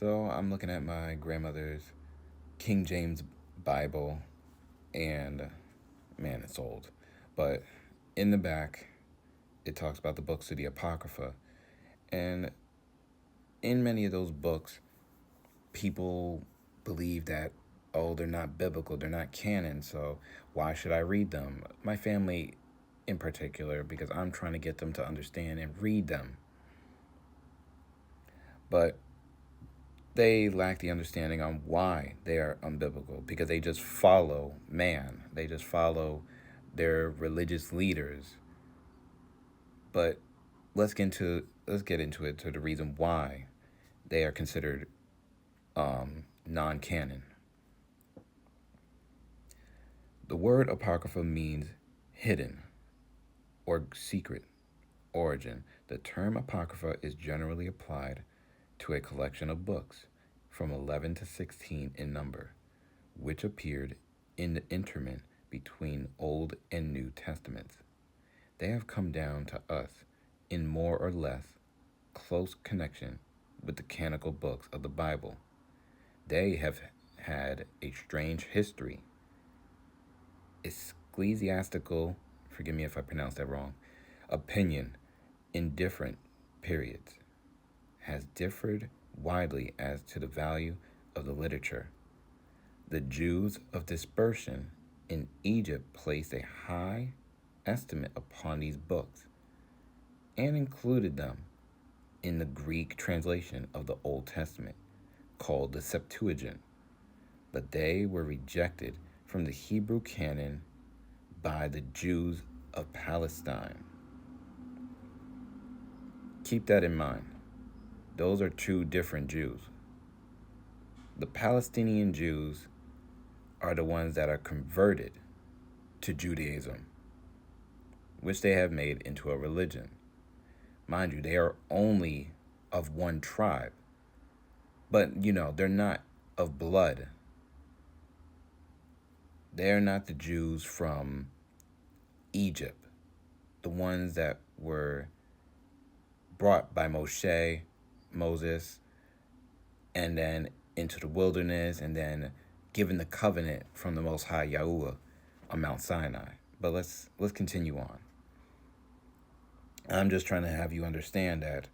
So I'm looking at my grandmother's King James Bible, and man, it's old. But in the back, it talks about the books of the apocrypha. And in many of those books, people believe that, oh, they're not biblical, they're not canon, so why should I read them? My family in particular, because I'm trying to get them to understand and read them. But they lack the understanding on why they are unbiblical, because they just follow man. They just follow their religious leaders. But let's get into it to the reason why they are considered non-canon. The word apocrypha means hidden or secret origin. The term apocrypha is generally applied to a collection of books from 11 to 16 in number, which appeared in the interment between Old and New Testaments. They have come down to us in more or less close connection with the canonical books of the Bible. They have had a strange history, ecclesiastical, forgive me if I pronounce that wrong, opinion in different periods, has differed widely as to the value of the literature. The Jews of dispersion in Egypt placed a high estimate upon these books and included them in the Greek translation of the Old Testament, called the Septuagint, but they were rejected from the Hebrew canon by the Jews of Palestine. Keep that in mind. Those are two different Jews. The Palestinian Jews are the ones that are converted to Judaism, which they have made into a religion. Mind you, they are only of one tribe, but they're not of blood. They're not the Jews from Egypt, the ones that were brought by Moses, and then into the wilderness, and then given the covenant from the Most High Yahuwah on Mount Sinai. But let's continue on. I'm just trying to have you understand that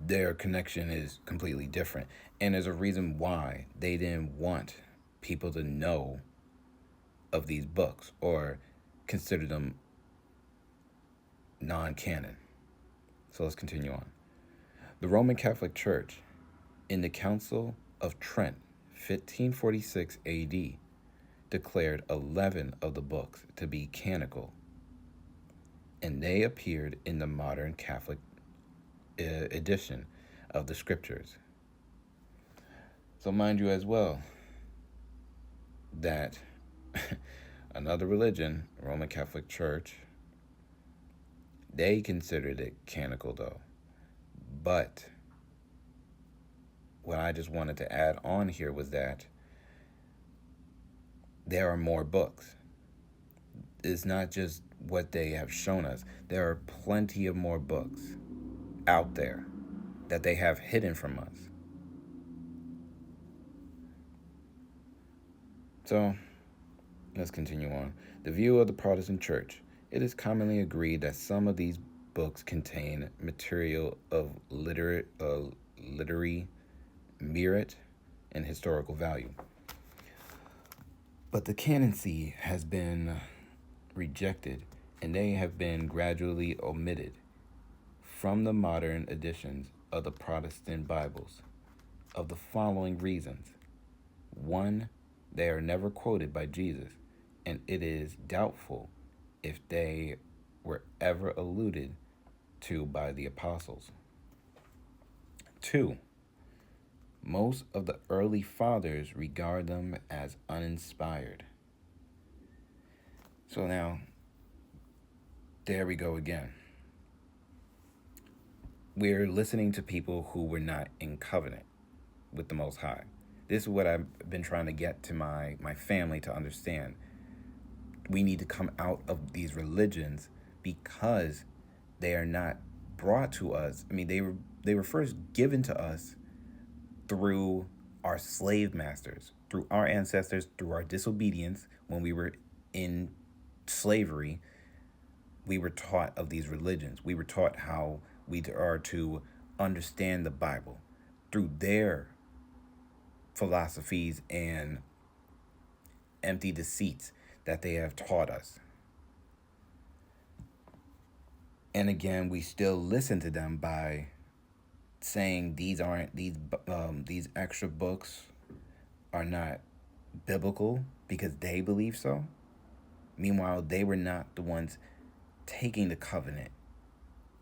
their connection is completely different. And there's a reason why they didn't want people to know of these books or consider them non-canon. So let's continue on. The Roman Catholic Church, in the Council of Trent, 1546 AD, declared 11 of the books to be canonical, and they appeared in the modern Catholic edition of the Scriptures. So mind you as well that another religion, Roman Catholic Church, they considered it canonical though. But what I just wanted to add on here was that there are more books. It's not just what they have shown us. There are plenty of more books out there that they have hidden from us. So, let's continue on. The view of the Protestant Church. It is commonly agreed that some of these books contain material of literary merit and historical value. But the canoncy has been rejected, and they have been gradually omitted from the modern editions of the Protestant Bibles of the following reasons. 1, they are never quoted by Jesus, and it is doubtful if they were ever alluded to by the apostles. 2, most of the early fathers regard them as uninspired. So now, there we go again. We're listening to people who were not in covenant with the Most High. This is what I've been trying to get to my family to understand. We need to come out of these religions because they are not brought to us. I mean, they were they were first given to us through our slave masters, through our ancestors, through our disobedience when we were in slavery. We were taught of these religions. We were taught how we are to understand the Bible through their philosophies and empty deceits that they have taught us. And again, we still listen to them by saying these extra books are not biblical because they believe so. Meanwhile, they were not the ones taking the covenant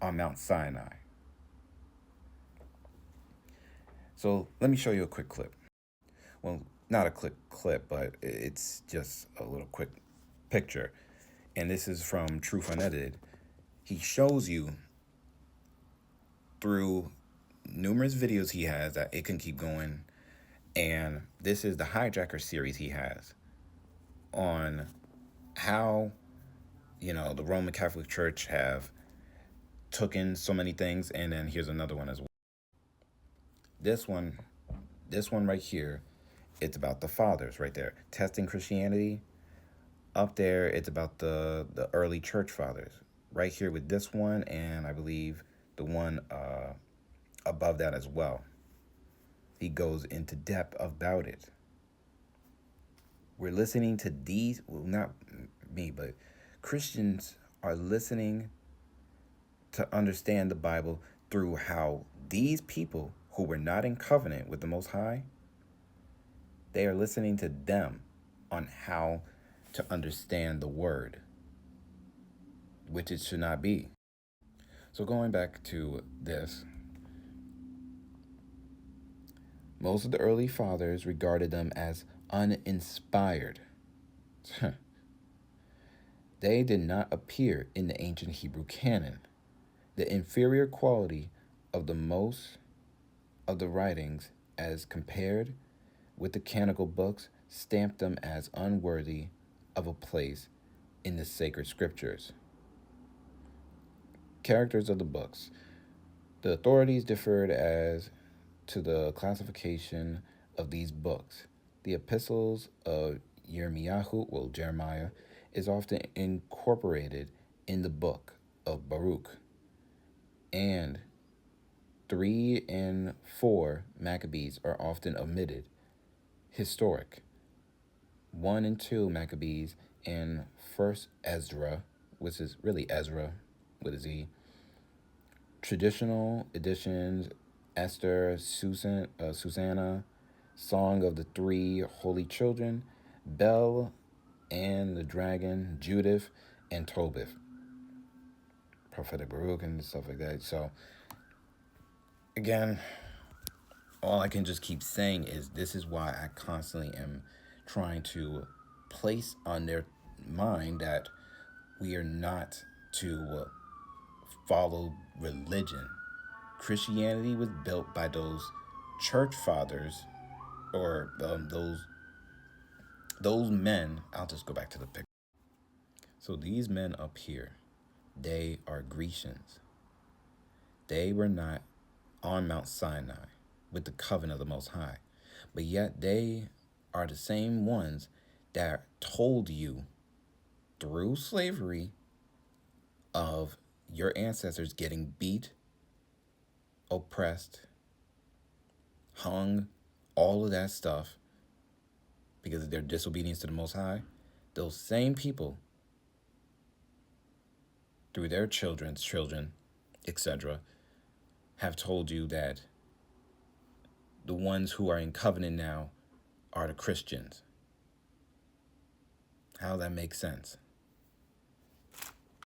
on Mount Sinai. So let me show you a quick clip. Well, not a quick clip, but it's just a little quick picture. And this is from Truth Unedited. He shows you through numerous videos he has that it can keep going. And this is the Hijacker series he has on how, the Roman Catholic Church have taken so many things. And then here's another one as well. This one right here, it's about the fathers right there. Testing Christianity. Up there, it's about the early church fathers. Right here with this one, and I believe the one above that as well. He goes into depth about it. We're listening to these, well, not me, but Christians are listening to understand the Bible through how these people who were not in covenant with the Most High, they are listening to them on how to understand the word, which it should not be. So going back to this, most of the early fathers regarded them as uninspired. They did not appear in the ancient Hebrew canon. The inferior quality of the most of the writings as compared with the canonical books stamped them as unworthy of a place in the sacred scriptures. Characters of the books. The authorities differed as to the classification of these books. The epistles of Jeremiah, is often incorporated in the book of Baruch, and 3 and 4 Maccabees are often omitted. Historic. 1 and 2 Maccabees and 1st Ezra, which is really Ezra with a Z. Traditional editions, Esther, Susanna, Song of the Three Holy Children, Bel and the Dragon, Judith, and Tobit. Prophetic Baruch and stuff like that. So, again, all I can just keep saying is this is why I constantly am trying to place on their mind that we are not to follow religion. Christianity was built by those church fathers, or those men. I'll just go back to the picture. So these men up here, they are Grecians. They were not on Mount Sinai with the covenant of the Most High, but yet they are the same ones that told you through slavery of your ancestors getting beat, oppressed, hung, all of that stuff because of their disobedience to the Most High. Those same people, through their children's children, etc., have told you that the ones who are in covenant now are the Christians. How that makes sense?